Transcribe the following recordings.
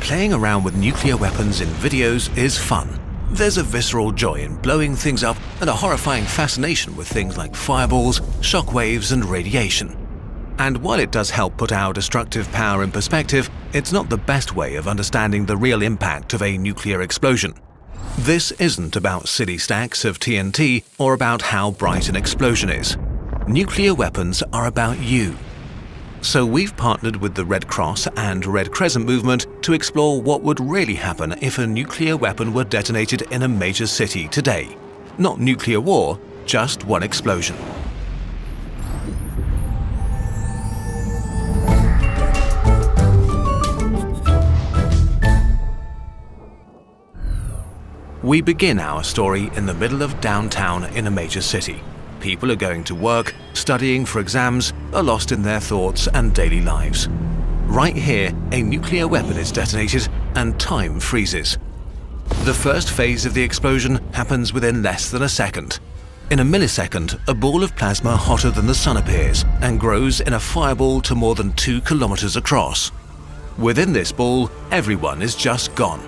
Playing around with nuclear weapons in videos is fun. There's a visceral joy in blowing things up and a horrifying fascination with things like fireballs, shockwaves, and radiation. And while it does help put our destructive power in perspective, it's not the best way of understanding the real impact of a nuclear explosion. This isn't about silly stacks of TNT or about how bright an explosion is. Nuclear weapons are about you. So we've partnered with the Red Cross and Red Crescent movement to explore what would really happen if a nuclear weapon were detonated in a major city today. Not nuclear war, just one explosion. We begin our story in the middle of downtown in a major city. People are going to work, studying for exams, are lost in their thoughts and daily lives. Right here, a nuclear weapon is detonated and time freezes. The first phase of the explosion happens within less than a second. In a millisecond, a ball of plasma hotter than the sun appears and grows in a fireball to more than 2 kilometers across. Within this ball, everyone is just gone.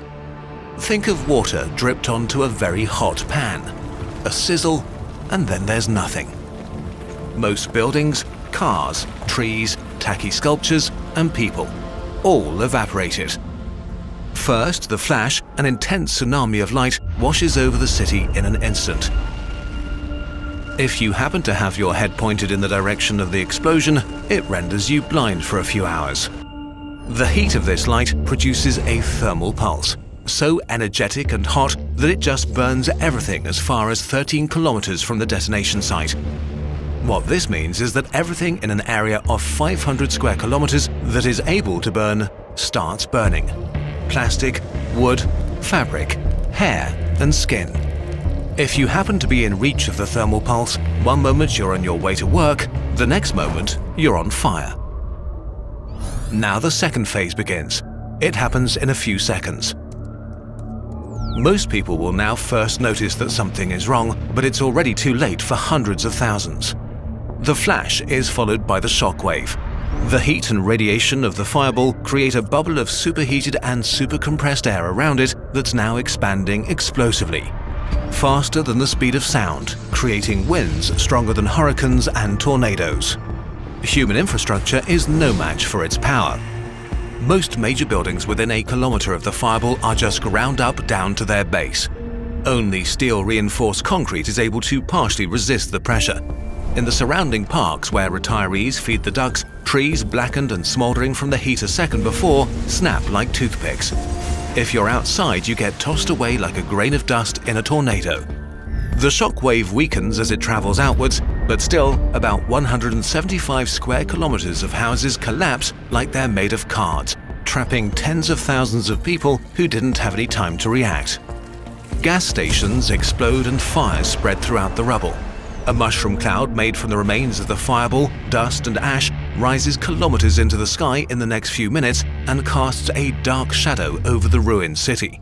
Think of water dripped onto a very hot pan. A sizzle, and then there's nothing. Most buildings, cars, trees, tacky sculptures, and people, all evaporated. First, the flash, an intense tsunami of light, washes over the city in an instant. If you happen to have your head pointed in the direction of the explosion, it renders you blind for a few hours. The heat of this light produces a thermal pulse, so energetic and hot that it just burns everything as far as 13 kilometers from the detonation site. What this means is that everything in an area of 500 square kilometers that is able to burn starts burning. Plastic, wood, fabric, hair, and skin. If you happen to be in reach of the thermal pulse, one moment you're on your way to work, the next moment you're on fire. Now the second phase begins. It happens in a few seconds. Most people will now first notice that something is wrong, but it's already too late for hundreds of thousands. The flash is followed by the shockwave. The heat and radiation of the fireball create a bubble of superheated and supercompressed air around it that's now expanding explosively. Faster than the speed of sound, creating winds stronger than hurricanes and tornadoes. Human infrastructure is no match for its power. Most major buildings within a kilometer of the fireball are just ground up down to their base. Only steel-reinforced concrete is able to partially resist the pressure. In the surrounding parks where retirees feed the ducks, trees blackened and smoldering from the heat a second before snap like toothpicks. If you're outside, you get tossed away like a grain of dust in a tornado. The shockwave weakens as it travels outwards, but still, about 175 square kilometers of houses collapse like they're made of cards, trapping tens of thousands of people who didn't have any time to react. Gas stations explode and fires spread throughout the rubble. A mushroom cloud made from the remains of the fireball, dust and ash rises kilometers into the sky in the next few minutes and casts a dark shadow over the ruined city.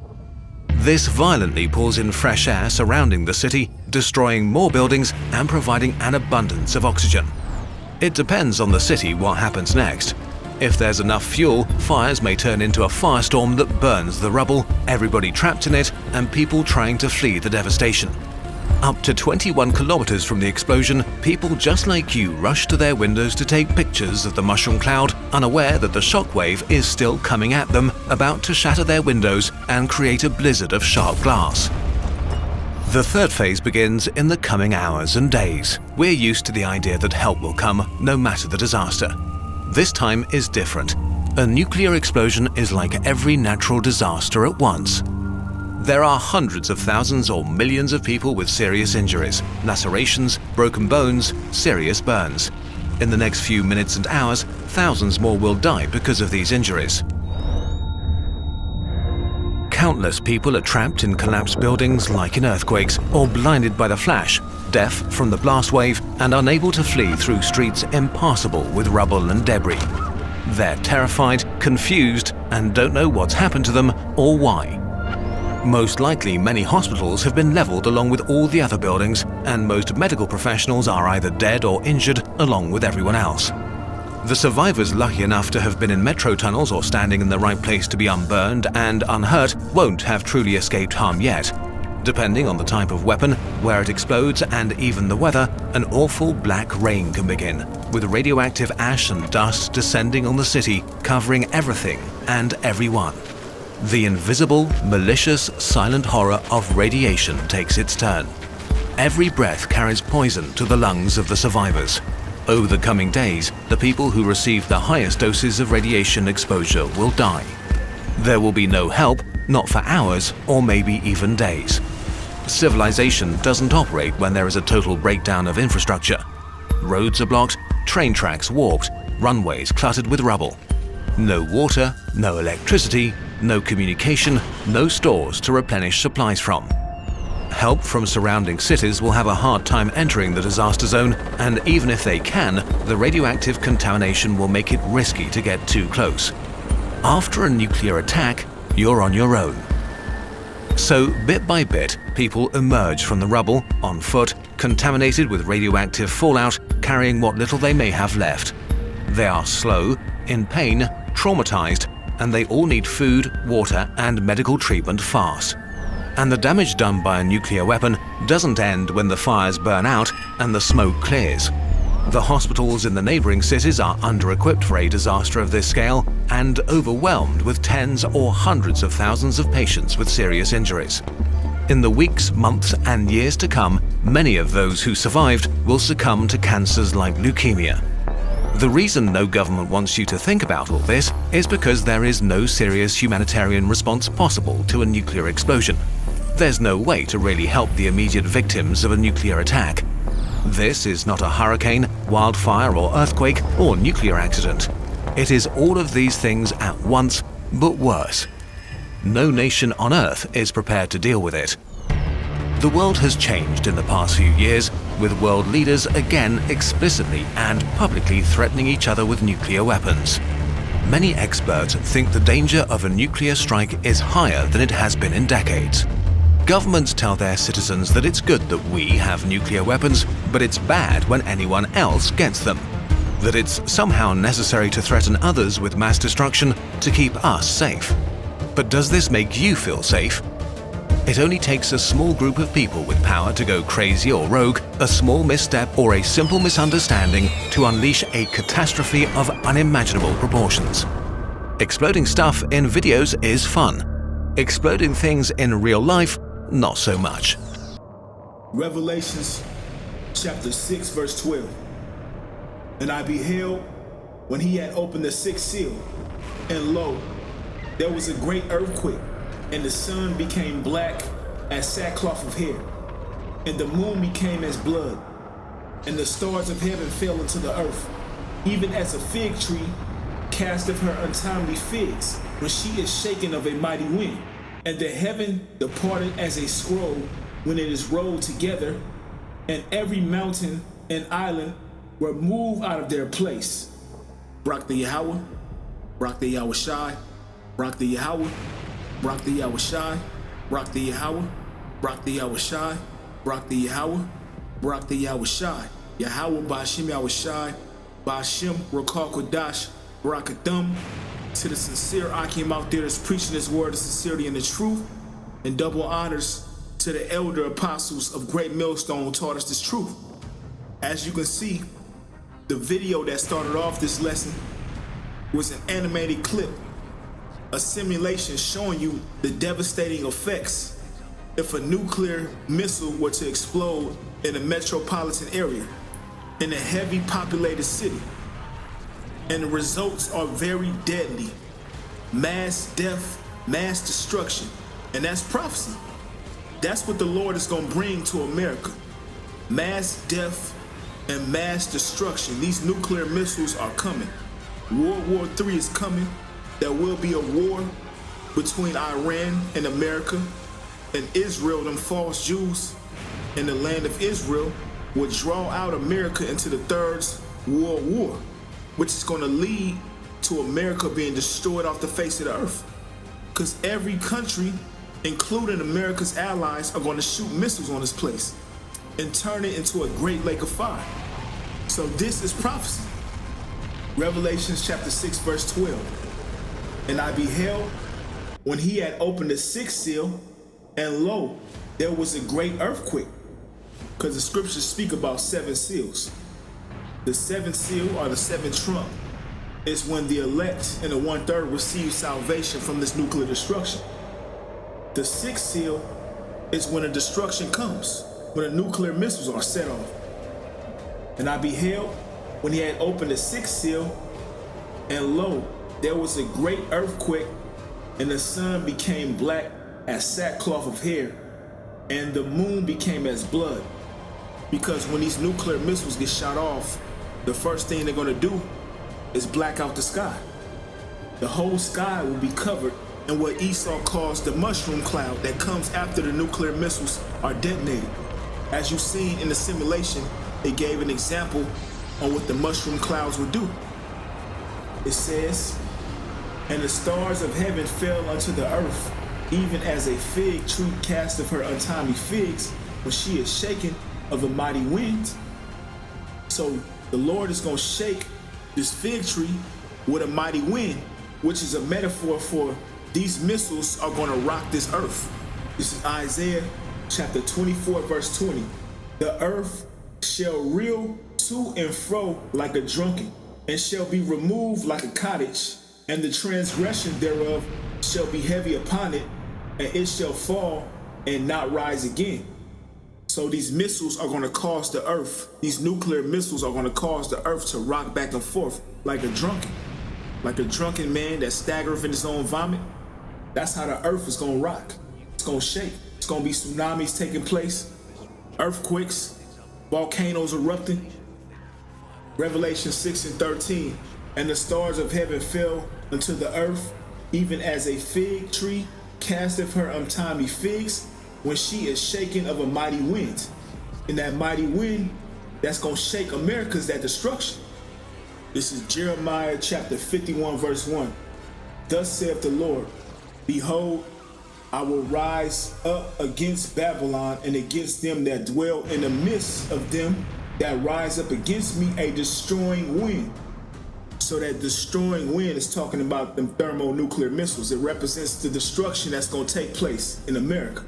This violently pulls in fresh air surrounding the city, destroying more buildings and providing an abundance of oxygen. It depends on the city what happens next. If there's enough fuel, fires may turn into a firestorm that burns the rubble, everybody trapped in it, and people trying to flee the devastation. Up to 21 kilometers from the explosion, people just like you rush to their windows to take pictures of the mushroom cloud, unaware that the shockwave is still coming at them, about to shatter their windows and create a blizzard of sharp glass. The third phase begins in the coming hours and days. We're used to the idea that help will come, no matter the disaster. This time is different. A nuclear explosion is like every natural disaster at once. There are hundreds of thousands or millions of people with serious injuries, lacerations, broken bones, serious burns. In the next few minutes and hours, thousands more will die because of these injuries. Countless people are trapped in collapsed buildings like in earthquakes, or blinded by the flash, deaf from the blast wave, and unable to flee through streets impassable with rubble and debris. They're terrified, confused, and don't know what's happened to them or why. Most likely, many hospitals have been leveled along with all the other buildings, and most medical professionals are either dead or injured along with everyone else. The survivors lucky enough to have been in metro tunnels or standing in the right place to be unburned and unhurt won't have truly escaped harm yet. Depending on the type of weapon, where it explodes, and even the weather, an awful black rain can begin, with radioactive ash and dust descending on the city, covering everything and everyone. The invisible, malicious, silent horror of radiation takes its turn. Every breath carries poison to the lungs of the survivors. Over the coming days, the people who receive the highest doses of radiation exposure will die. There will be no help, not for hours or maybe even days. Civilization doesn't operate when there is a total breakdown of infrastructure. Roads are blocked, train tracks warped, runways cluttered with rubble. No water, no electricity, no communication, no stores to replenish supplies from. Help from surrounding cities will have a hard time entering the disaster zone, and even if they can, the radioactive contamination will make it risky to get too close. After a nuclear attack, you're on your own. So, bit by bit, people emerge from the rubble, on foot, contaminated with radioactive fallout, carrying what little they may have left. They are slow, in pain, traumatized, and they all need food, water, and medical treatment fast. And the damage done by a nuclear weapon doesn't end when the fires burn out and the smoke clears. The hospitals in the neighboring cities are under-equipped for a disaster of this scale and overwhelmed with tens or hundreds of thousands of patients with serious injuries. In the weeks, months, and years to come, many of those who survived will succumb to cancers like leukemia. The reason no government wants you to think about all this is because there is no serious humanitarian response possible to a nuclear explosion. There's no way to really help the immediate victims of a nuclear attack. This is not a hurricane, wildfire, or earthquake, or nuclear accident. It is all of these things at once, but worse. No nation on Earth is prepared to deal with it. The world has changed in the past few years, with world leaders again explicitly and publicly threatening each other with nuclear weapons. Many experts think the danger of a nuclear strike is higher than it has been in decades. Governments tell their citizens that it's good that we have nuclear weapons, but it's bad when anyone else gets them. That it's somehow necessary to threaten others with mass destruction to keep us safe. But does this make you feel safe? It only takes a small group of people with power to go crazy or rogue, a small misstep or a simple misunderstanding to unleash a catastrophe of unimaginable proportions. Exploding stuff in videos is fun. Exploding things in real life, not so much. Revelations chapter 6 verse 12. And I beheld when he had opened the sixth seal, and lo, there was a great earthquake, and the sun became black as sackcloth of hair, and the moon became as blood, and the stars of heaven fell into the earth, even as a fig tree casteth her untimely figs when she is shaken of a mighty wind. And the heaven departed as a scroll when it is rolled together, and every mountain and island were moved out of their place. Barak the Yahweh, Barak the Yahweh Shai, Barak the Yahweh, Barak the Yahweh Shai, Barak the Yahweh, Barak the Yahweh Shai, Barak the Yahweh, Barak the Yahweh Shai, Yahweh Ba'ashem Yahweh Shai, Ba'ashem Rakal Kodash, Barak Adam. To the sincere Akim out there that's preaching this word of sincerity and the truth, and double honors to the elder apostles of Great Millstone who taught us this truth. As you can see, the video that started off this lesson was an animated clip, a simulation showing you the devastating effects if a nuclear missile were to explode in a metropolitan area, in a heavy populated city. And the results are very deadly. Mass death, mass destruction. And that's prophecy. That's what the Lord is going to bring to America. Mass death and mass destruction. These nuclear missiles are coming. World War III is coming. There will be a war between Iran and America and Israel. Them false Jews in the land of Israel will draw out America into the Third World War, which is going to lead to America being destroyed off the face of the earth. Because every country, including America's allies, are going to shoot missiles on this place and turn it into a great lake of fire. So this is prophecy. Revelation chapter 6, verse 12. And I beheld when he had opened the sixth seal, and lo, there was a great earthquake. Because the scriptures speak about seven seals. The seventh seal, or the seventh trump, is when the elect and the 1/3 receive salvation from this nuclear destruction. The sixth seal is when the destruction comes, when the nuclear missiles are set off. And I beheld when he had opened the sixth seal, and lo, there was a great earthquake, and the sun became black as sackcloth of hair, and the moon became as blood. Because when these nuclear missiles get shot off, the first thing they're going to do is black out the sky. The whole sky will be covered in what Esau calls the mushroom cloud that comes after the nuclear missiles are detonated. As you've seen in the simulation, it gave an example on what the mushroom clouds would do. It says, and the stars of heaven fell unto the earth, even as a fig tree casteth her untimely figs when she is shaken of a mighty wind. So the Lord is going to shake this fig tree with a mighty wind, which is a metaphor for these missiles are going to rock this earth. This is Isaiah chapter 24, verse 20. The earth shall reel to and fro like a drunken, and shall be removed like a cottage, and the transgression thereof shall be heavy upon it, and it shall fall and not rise again. So these missiles are going to cause the earth, these nuclear missiles are going to cause the earth to rock back and forth like a drunken man that staggereth in his own vomit. That's how the earth is going to rock. It's going to shake. It's going to be tsunamis taking place, earthquakes, volcanoes erupting. Revelation 6 and 13. And the stars of heaven fell unto the earth, even as a fig tree casteth her untimely figs when she is shaken of a mighty wind. And that mighty wind that's going to shake America is that destruction. This is Jeremiah chapter 51, verse 1. Thus saith the Lord, behold, I will rise up against Babylon and against them that dwell in the midst of them that rise up against me, a destroying wind. So that destroying wind is talking about them thermonuclear missiles. It represents the destruction that's going to take place in America.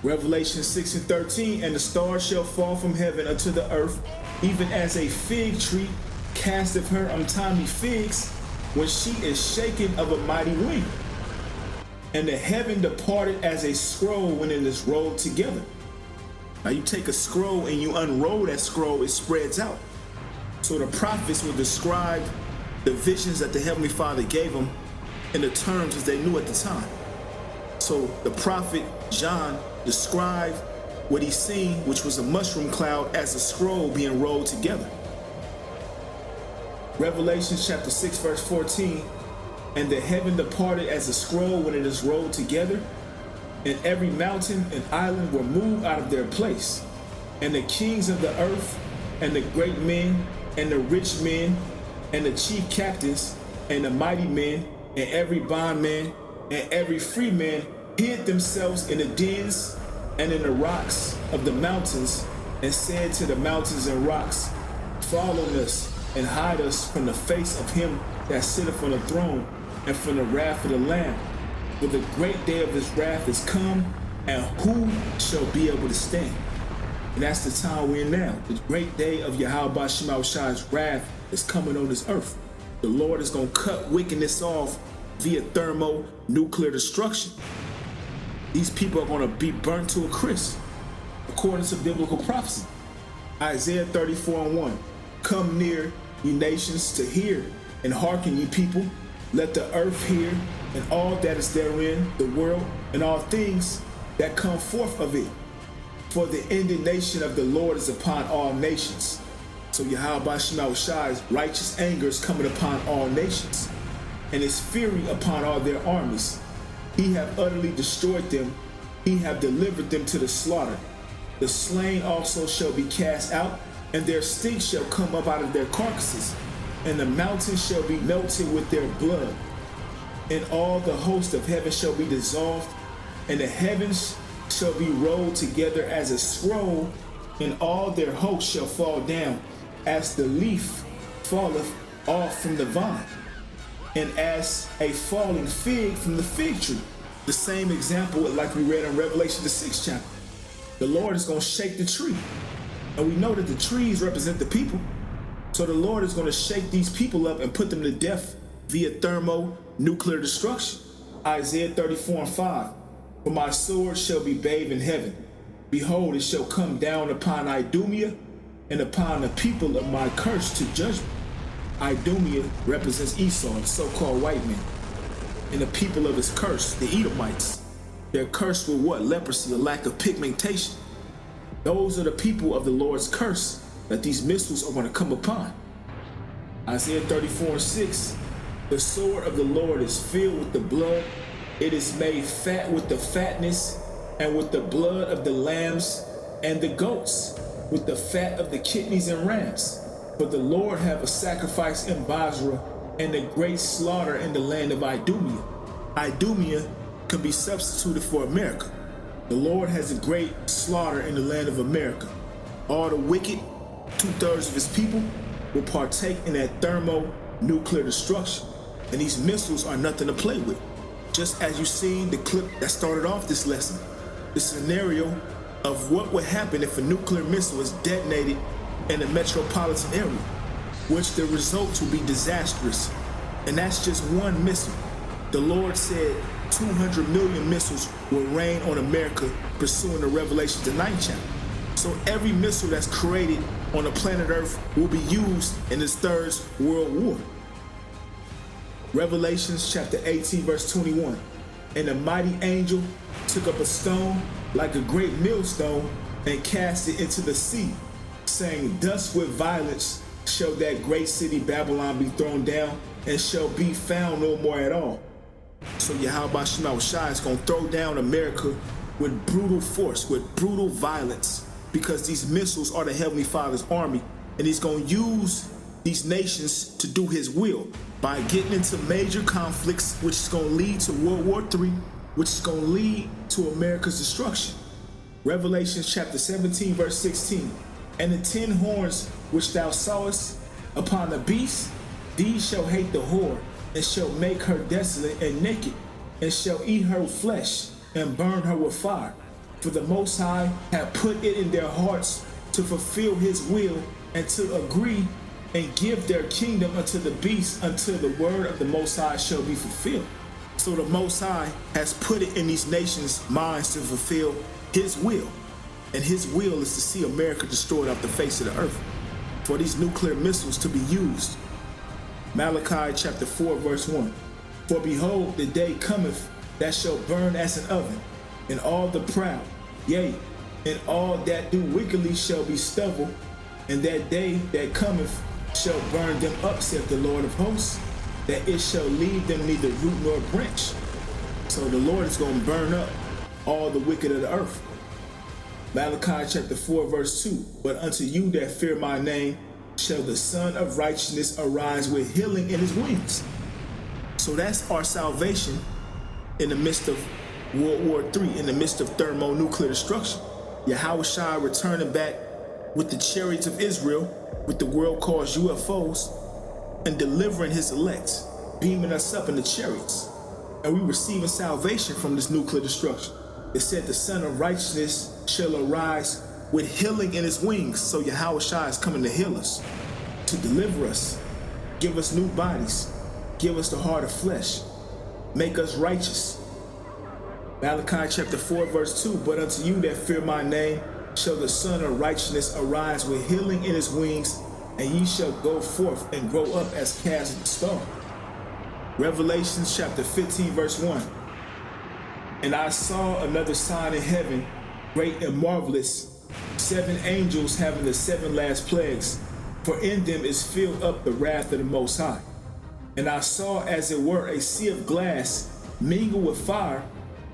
Revelation 6 and 13, and the stars shall fall from heaven unto the earth, even as a fig tree casteth her untimely figs when she is shaken of a mighty wind. And the heaven departed as a scroll when it is rolled together. Now you take a scroll and you unroll that scroll, it spreads out. So the prophets will describe the visions that the Heavenly Father gave them in the terms as they knew at the time. So the prophet John described what he seen, which was a mushroom cloud, as a scroll being rolled together. Revelation chapter 6, verse 14. And the heaven departed as a scroll when it is rolled together, and every mountain and island were moved out of their place. And the kings of the earth, and the great men, and the rich men, and the chief captains, and the mighty men, and every bondman, and every free man hid themselves in the dens and in the rocks of the mountains, and said to the mountains and rocks, follow us and hide us from the face of him that sitteth on the throne, and from the wrath of the Lamb. For the great day of his wrath is come, and who shall be able to stand? And that's the time we're in now. The great day of Yahweh Shema Shai's wrath is coming on this earth. The Lord is going to cut wickedness off via thermonuclear destruction. These people are going to be burnt to a crisp, according to biblical prophecy. Isaiah 34 and 1. Come near, ye nations, to hear, and hearken, ye people. Let the earth hear, and all that is therein, the world, and all things that come forth of it. For the indignation of the Lord is upon all nations. So Yahweh Shema Shai's righteous anger is coming upon all nations, and his fury upon all their armies. He hath utterly destroyed them, he hath delivered them to the slaughter. The slain also shall be cast out, and their stink shall come up out of their carcasses, and the mountains shall be melted with their blood. And all the host of heaven shall be dissolved, and the heavens shall be rolled together as a scroll, and all their hosts shall fall down, as the leaf falleth off from the vine, and as a falling fig from the fig tree. The same example like we read in Revelation, the 6th chapter. The Lord is going to shake the tree. And we know that the trees represent the people. So the Lord is going to shake these people up and put them to death via thermonuclear destruction. Isaiah 34:5. For my sword shall be bathed in heaven. Behold, it shall come down upon Idumea and upon the people of my curse to judgment. Idumea represents Esau, the so-called white man. And the people of his curse, the Edomites. They're cursed with what? Leprosy, a lack of pigmentation. Those are the people of the Lord's curse that these missiles are going to come upon. Isaiah 34:6. The sword of the Lord is filled with the blood. It is made fat with the fatness and with the blood of the lambs and the goats, with the fat of the kidneys and rams. But the Lord have a sacrifice in Basra and a great slaughter in the land of Idumea. Idumea can be substituted for America. The Lord has a great slaughter in the land of America. All the wicked, 2/3 of his people, will partake in that thermonuclear destruction. And these missiles are nothing to play with. Just as you see the clip that started off this lesson, the scenario of what would happen if a nuclear missile is detonated in a metropolitan area, which the results will be disastrous. And that's just one missile. The Lord said 200 million missiles will rain on America, pursuing the Revelation, the 9th chapter. So every missile that's created on the planet Earth will be used in this third world war. Revelations chapter 18, verse 21. And the mighty angel took up a stone like a great millstone and cast it into the sea, saying, thus with violence shall that great city Babylon be thrown down, and shall be found no more at all. So Yahweh Shai is going to throw down America with brutal force, with brutal violence, because these missiles are the Heavenly Father's army, and he's going to use these nations to do his will by getting into major conflicts, which is going to lead to World War III, which is going to lead to America's destruction. Revelation chapter 17, verse 16. And the 10 horns which thou sawest upon the beast, these shall hate the whore, and shall make her desolate and naked, and shall eat her flesh, and burn her with fire. For the Most High hath put it in their hearts to fulfill his will, and to agree and give their kingdom unto the beast, until the word of the Most High shall be fulfilled. So the Most High has put it in these nations' minds to fulfill his will. And his will is to see America destroyed off the face of the earth, for these nuclear missiles to be used. Malachi chapter 4, verse 1. For behold, the day cometh that shall burn as an oven, and all the proud, yea, and all that do wickedly shall be stubble, and that day that cometh shall burn them up, saith the Lord of hosts, that it shall leave them neither root nor branch. So the Lord is going to burn up all the wicked of the earth. Malachi chapter 4, verse 2. But unto you that fear my name shall the Son of Righteousness arise with healing in his wings. So that's our salvation in the midst of World War III, in the midst of thermonuclear destruction. Yahweh Shai returning back with the chariots of Israel, with the world calls UFOs, and delivering his elect, beaming us up in the chariots. And we receiving salvation from this nuclear destruction. It said the Son of Righteousness shall arise with healing in his wings. So Yahweh Shai is coming to heal us, to deliver us, give us new bodies, give us the heart of flesh, make us righteous. Malachi chapter 4, verse 2. But unto you that fear my name shall the Son of Righteousness arise with healing in his wings, and ye shall go forth and grow up as calves of the stall. Revelation chapter 15, verse 1. And I saw another sign in heaven, great and marvelous, 7 angels having the 7 last plagues, for in them is filled up the wrath of the Most High. And I saw as it were a sea of glass mingled with fire,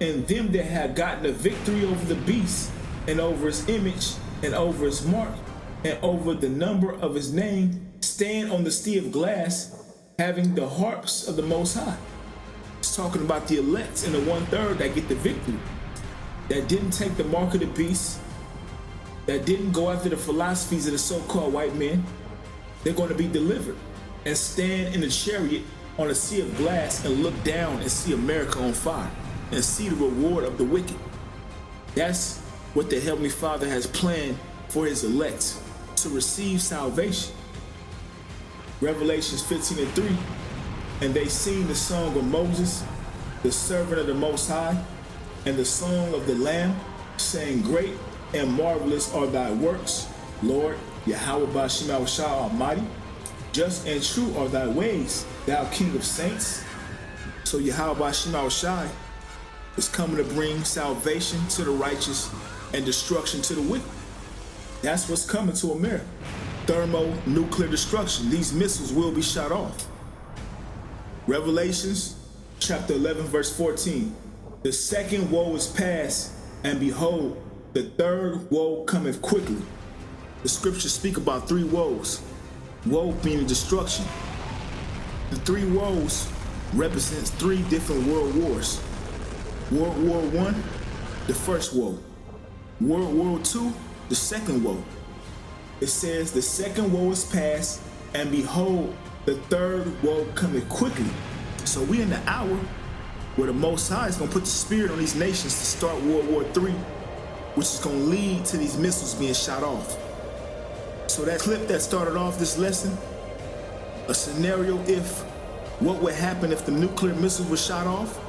and them that had gotten a victory over the beast, and over his image, and over his mark, and over the number of his name, stand on the sea of glass, having the harps of the Most High. It's talking about the elect and the 1/3 that get the victory, that didn't take the mark of the beast, that didn't go after the philosophies of the so-called white men. They're going to be delivered. and stand in a chariot on a sea of glass and look down and see America on fire and see the reward of the wicked. That's what the Heavenly Father has planned for his elect to receive salvation. Revelations 15:3, and they sing the song of Moses, the servant of the Most High, and the song of the Lamb, saying, Great and marvelous are thy works, Lord, Yahweh Ba'Shem Yahushua Almighty. Just and true are thy ways, thou King of saints. So Yahweh Ba'Shem Yahushua is coming to bring salvation to the righteous and destruction to the wicked. That's what's coming to America. Thermonuclear destruction. These missiles will be shot off. Revelations chapter 11 verse 14. The second woe is past, and behold, the third woe cometh quickly. The scriptures speak about three woes. Woe meaning destruction. The three woes represents three different world wars. World War I, the first woe. World War II, the second woe. It says the second woe is past, and behold, the third woe cometh quickly. So we in the hour where the Most High is going to put the spirit on these nations to start World War III, which is going to lead to these missiles being shot off. So that clip that started off this lesson, a scenario if, what would happen if the nuclear missiles were shot off?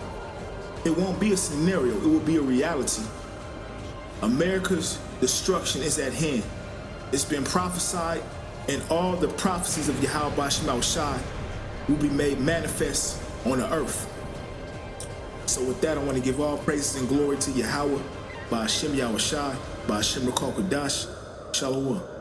It won't be a scenario, it will be a reality. America's destruction is at hand. It's been prophesied, and all the prophecies of Yahweh Ba'Shem Yahushua will be made manifest on the earth. So with that, I want to give all praises and glory to Yahweh Ba'Shem Yahushua, Ba'Shem Rakal Kadash, Shalom.